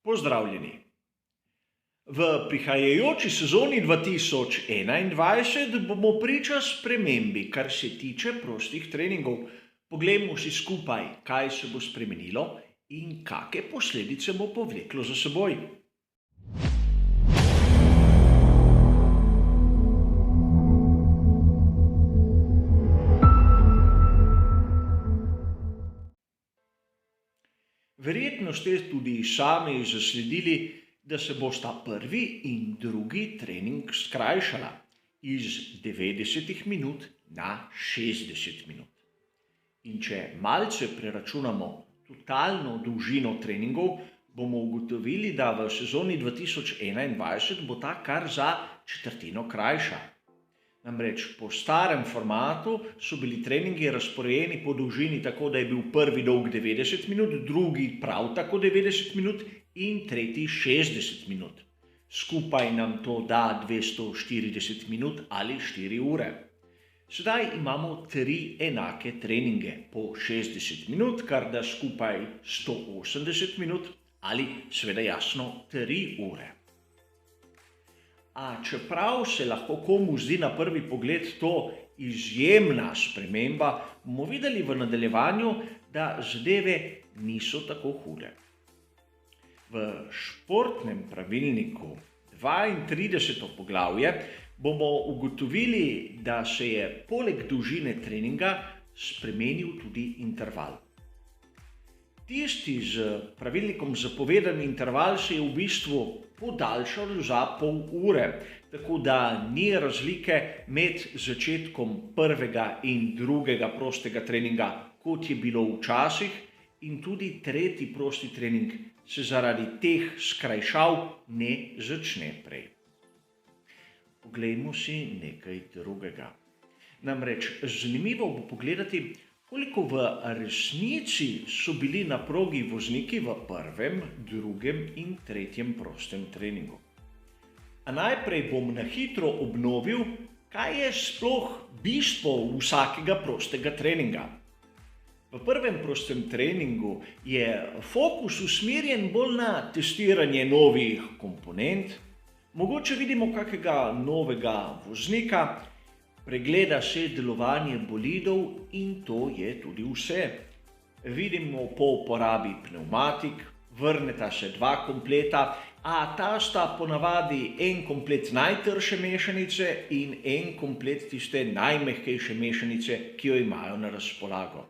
Pozdravljeni. V prihajajoči sezoni 2021 bomo priča spremembi, kar se tiče prostih treningov. Poglejmo si skupaj, kaj se bo spremenilo in kakšne posledice bo povleklo za seboj. Verjetno ste tudi sami zasledili, da se bosta prvi in drugi trening skrajšala iz 90 minut na 60 minut. In če malce preračunamo totalno dolžino treningov, bomo ugotovili, da v sezoni 2021 bo ta kar za četrtino krajša. Namreč po starem formatu so bili treningi razporejeni po dolžini tako, da je bil prvi dolg 90 minut, drugi prav tako 90 minut in tretji 60 minut. Skupaj nam to da 240 minut ali 4 ure. Sedaj imamo 3 enake treninge po 60 minut, kar da skupaj 180 minut ali seveda jasno 3 ure. A čeprav se lahko komu zdi na prvi pogled to izjemna sprememba, bomo videli v nadaljevanju, da zadeve niso tako hude. V športnem pravilniku 32. poglavje bomo ugotovili, da se je poleg dolžine treninga spremenil tudi interval. Tisti z pravilnikom zapovedani interval se je v bistvu podaljšal za pol ure, tako da ni razlike med začetkom prvega in drugega prostega treninga, kot je bilo včasih, in tudi tretji prosti trening se zaradi teh skrajšav ne začne prej. Poglejmo si nekaj drugega. Namreč zanimivo bo pogledati, koliko v resnici so bili na progi vozniki v prvem, drugem in tretjem prostem treningu. A najprej bom na hitro obnovil, kaj je sploh bistvo vsakega prostega treninga. V prvem prostem treningu je fokus usmerjen bolj na testiranje novih komponent, mogoče vidimo kakega novega voznika, pregleda se delovanje bolidov in to je tudi vse. Vidimo po uporabi pnevmatik, vrneta se 2 kompleta, a ta sta ponavadi en komplet najtrše mešanice in en komplet tiste najmehkejše mešanice, ki jo imajo na razpolago.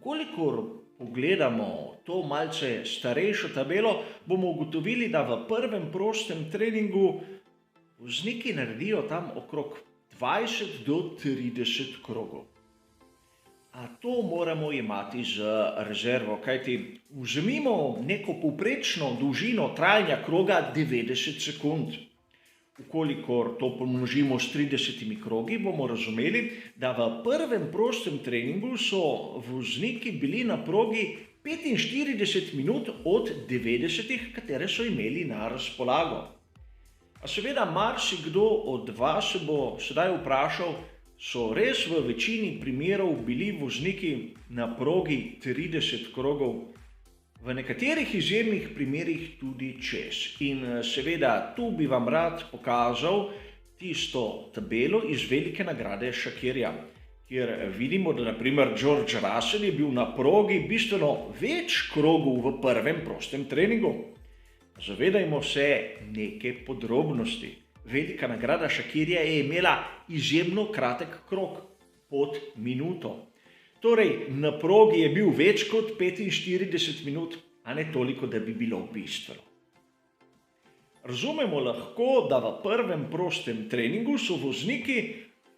Kolikor pogledamo to malce starejšo tabelo, bomo ugotovili, da v prvem prostem treningu vozniki naredijo tam okrog 20 do 30 krogov. A to moramo jemati z rezervo, kajti vzemimo neko povprečno dolžino trajanja kroga 90 sekund. Ukolikor to pomnožimo s 30 krogi, bomo razumeli, da v prvem prostem treningu so vozniki bili na progi 45 minut od 90, katere so imeli na razpolago. A seveda marsikdo od vas se bo sedaj vprašal, so res v večini primerov bili vozniki na progi 30 krogov, v nekaterih izjemnih primerih tudi čez. In seveda tu bi vam rad pokazal tisto tabelo iz velike nagrade Shakirja, kjer vidimo, da na primer George Russell je bil na progi bistveno več krogov v prvem prostem treningu. Zavedajmo se neke podrobnosti. Velika nagrada Shakirja je imela izjemno kratek krog, pod minuto. Torej, na progi je bil več kot 45 minut, a ne toliko, da bi bilo bistveno. Razumemo lahko, da v prvem prostem treningu so vozniki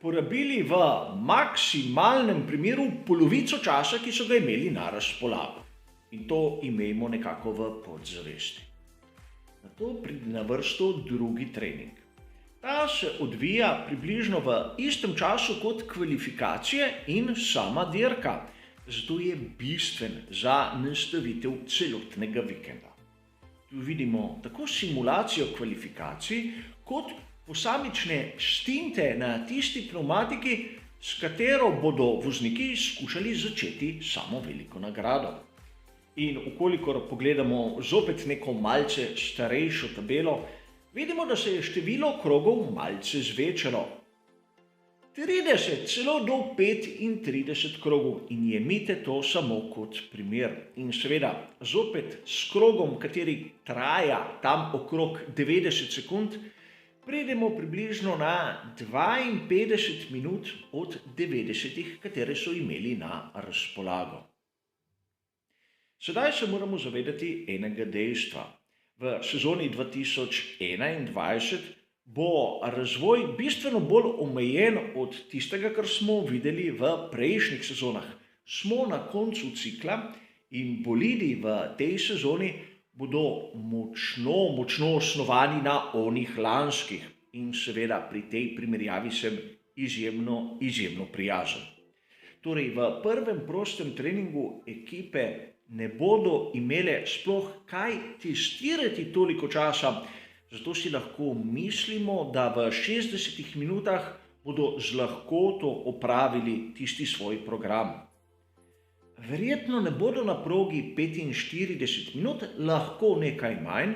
porabili v maksimalnem primeru polovico časa, ki so ga imeli na razpolago. In to imejmo nekako v podzavesti. Nato pride na vrsto drugi trening. Ta se odvija približno v istem času kot kvalifikacije in sama dirka, zato je bistven za nastavitev celotnega vikenda. Tu vidimo tako simulacijo kvalifikacij kot posamične stinte na tisti pnevmatiki, s katero bodo vozniki skušali začeti samo veliko nagrado. In ukolikor pogledamo zopet neko malce starejšo tabelo, vidimo, da se je število krogov malce zvečalo. 30, celo do 35 krogov in jemite to samo kot primer. In seveda, zopet s krogom, kateri traja tam okrog 90 sekund, pridemo približno na 52 minut od 90, katere so imeli na razpolago. Sedaj se moramo zavedati enega dejstva. V sezoni 2021 bo razvoj bistveno bolj omejen od tistega, kar smo videli v prejšnjih sezonah. Smo na koncu cikla in bolidi v tej sezoni bodo močno osnovani na onih lanskih. In seveda pri tej primerjavi sem izjemno prijazen. Torej v prvem prostem treningu ekipe ne bodo imele sploh kaj testirati toliko časa, zato si lahko mislimo, da v 60 minutah bodo z lahkoto opravili tisti svoj program. Verjetno ne bodo na progi 45 minut, lahko nekaj manj,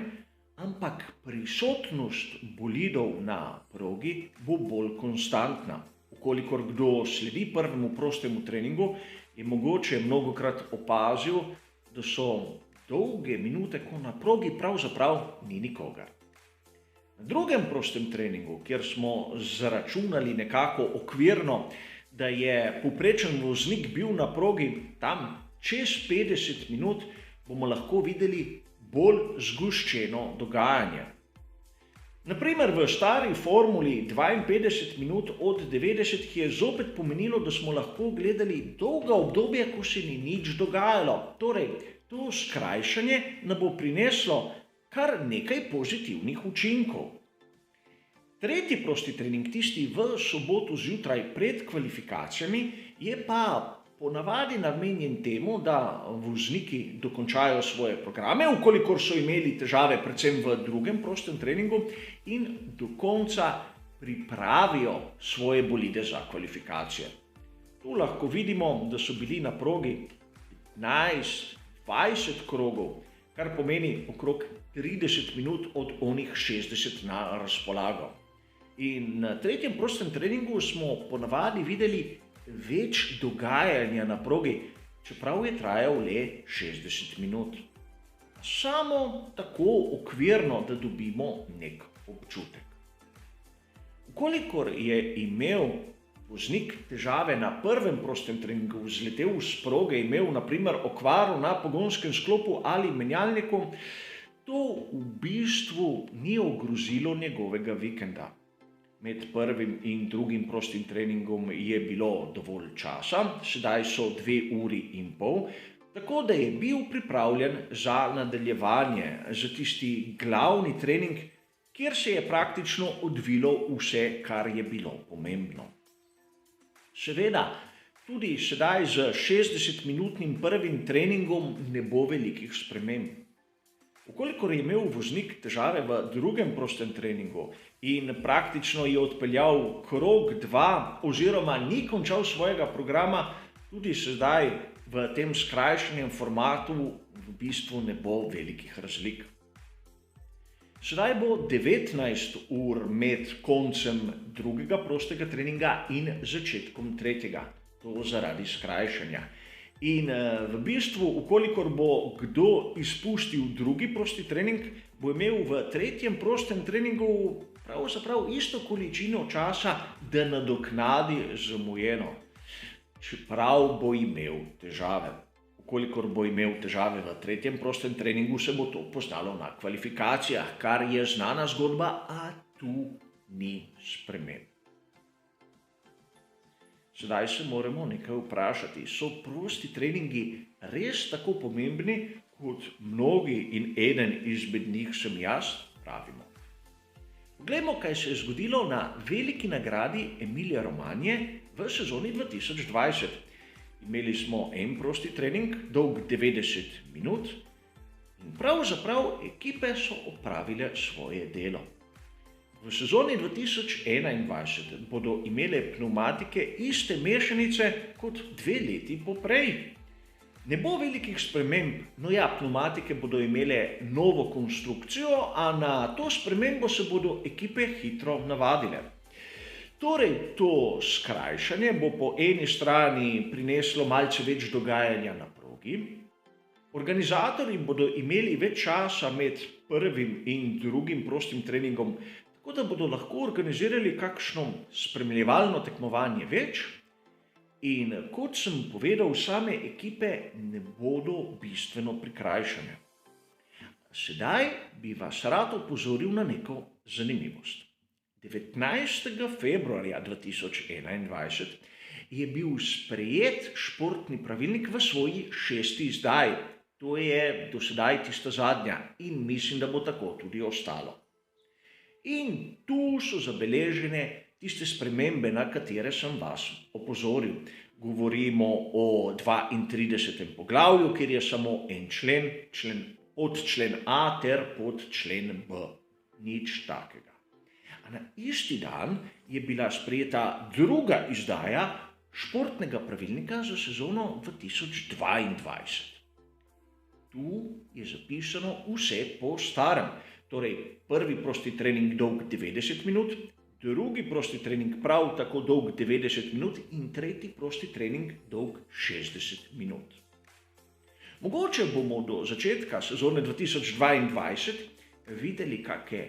ampak prisotnost bolidov na progi bo bolj konstantna. Ukolikor kdo sledi prvemu prostemu treningu, je mogoče mnogokrat opazil, da so dolge minute, ko na progi pravzaprav ni nikogar. Na drugem prostem treningu, kjer smo zračunali nekako okvirno, da je povprečen voznik bil na progi tam čez 50 minut, bomo lahko videli bolj zgoščeno dogajanje. Naprimer v stari formuli 52 minut od 90 je zopet pomenilo, da smo lahko gledali dolga obdobja, ko se ni nič dogajalo. Torej, to skrajšanje nam bo prineslo kar nekaj pozitivnih učinkov. Tretji prosti trening, tisti v soboto zjutraj pred kvalifikacijami, je pa ponavadi namenjen temu, da vozniki dokončajo svoje programe, ukolikor so imeli težave predvsem v drugem prostem treningu, in do konca pripravijo svoje bolide za kvalifikacije. Tu lahko vidimo, da so bili na progi 15-20 krogov, kar pomeni okrog 30 minut od onih 60 na razpolago. In na tretjem prostem treningu smo ponavadi videli več dogajanja na progi, čeprav je trajal le 60 minut. Samo tako okvirno, da dobimo nek občutek. Ukolikor je imel voznik težave na prvem prostem treningu, zletel s proge, imel na primer okvaro na pogonskem sklopu ali menjalniku, to v bistvu ni ogrozilo njegovega vikenda. Med prvim in drugim prostim treningom je bilo dovolj časa, sedaj so 2,5 ure, tako da je bil pripravljen za nadaljevanje, za tisti glavni trening, kjer se je praktično odvilo vse, kar je bilo pomembno. Seveda, tudi sedaj z 60-minutnim prvim treningom ne bo velikih sprememb. Ukolikor je imel voznik težave v drugem prostem treningu in praktično je odpeljal krog 2 oziroma ni končal svojega programa, tudi sedaj v tem skrajšanem formatu v bistvu ne bo velikih razlik. Sedaj bo 19 ur med koncem drugega prostega treninga in začetkom tretjega, to zaradi skrajšanja. In v bistvu, ukolikor bo kdo izpustil drugi prosti trening, bo imel v tretjem prostem treningu pravzaprav isto količino časa, da nadoknadi zamujeno, čeprav bo imel težave. Ukolikor bo imel težave v tretjem prostem treningu, se bo to poznalo na kvalifikacijah, kar je znana zgodba, a tu ni sprememb. Sedaj se moramo nekaj vprašati, so prosti treningi res tako pomembni, kot mnogi in eden izmed njih sem jaz, pravimo. Poglejmo, kaj se je zgodilo na veliki nagradi Emilia Romagna v sezoni 2020. Imeli smo en prosti trening, dolg 90 minut in pravzaprav ekipe so opravile svoje delo. V sezoni 2021 bodo imele pnevmatike iste mešanice kot 2 leti poprej. Ne bo velikih sprememb, no ja, pnevmatike bodo imele novo konstrukcijo, a na to spremembo se bodo ekipe hitro navadile. Torej, to skrajšanje bo po eni strani prineslo malce več dogajanja na progi, organizatorji bodo imeli več časa med prvim in drugim prostim treningom, tako da bodo lahko organizirali kakšno spremljevalno tekmovanje več. In kot sem povedal, same ekipe ne bodo bistveno prikrajšane. Sedaj bi vas rad opozoril na neko zanimivost. 19. februarja 2021 je bil sprejet športni pravilnik v svoji 6. izdaji. To je do sedaj tista zadnja in mislim, da bo tako tudi ostalo. In tu so zabeležene tiste spremembe, na katere sem vas opozoril. Govorimo o 32. poglavju, kjer je samo en člen, podčlen A ter podčlen B. Nič takega. A na isti dan je bila sprejeta druga izdaja športnega pravilnika za sezono 2022. Tu je zapisano vse po starem. Torej, prvi prosti trening dolg 90 minut, drugi prosti trening prav tako dolg 90 minut in tretji prosti trening dolg 60 minut. Mogoče bomo do začetka sezone 2022 videli kakšne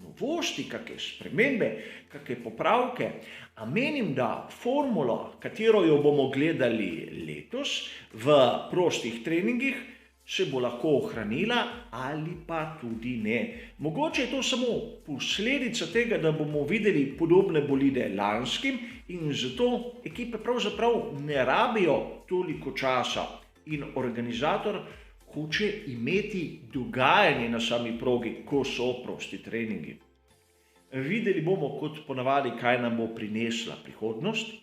novosti, kakšne spremembe, kakšne popravke, a menim, da formula, katero jo bomo gledali letos v prostih treningih, se bo lahko ohranila ali pa tudi ne. Mogoče je to samo posledica tega, da bomo videli podobne bolide lanskim in zato ekipe pravzaprav ne rabijo toliko časa in organizator hoče imeti dogajanje na sami progi, ko so prosti treningi. Videli bomo kot ponavadi, kaj nam bo prinesla prihodnost.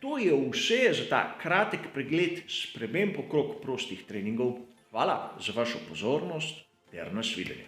To je vse za ta kratek pregled sprememb okrog prostih treningov. Hvala za vašo pozornost ter nasvidenje.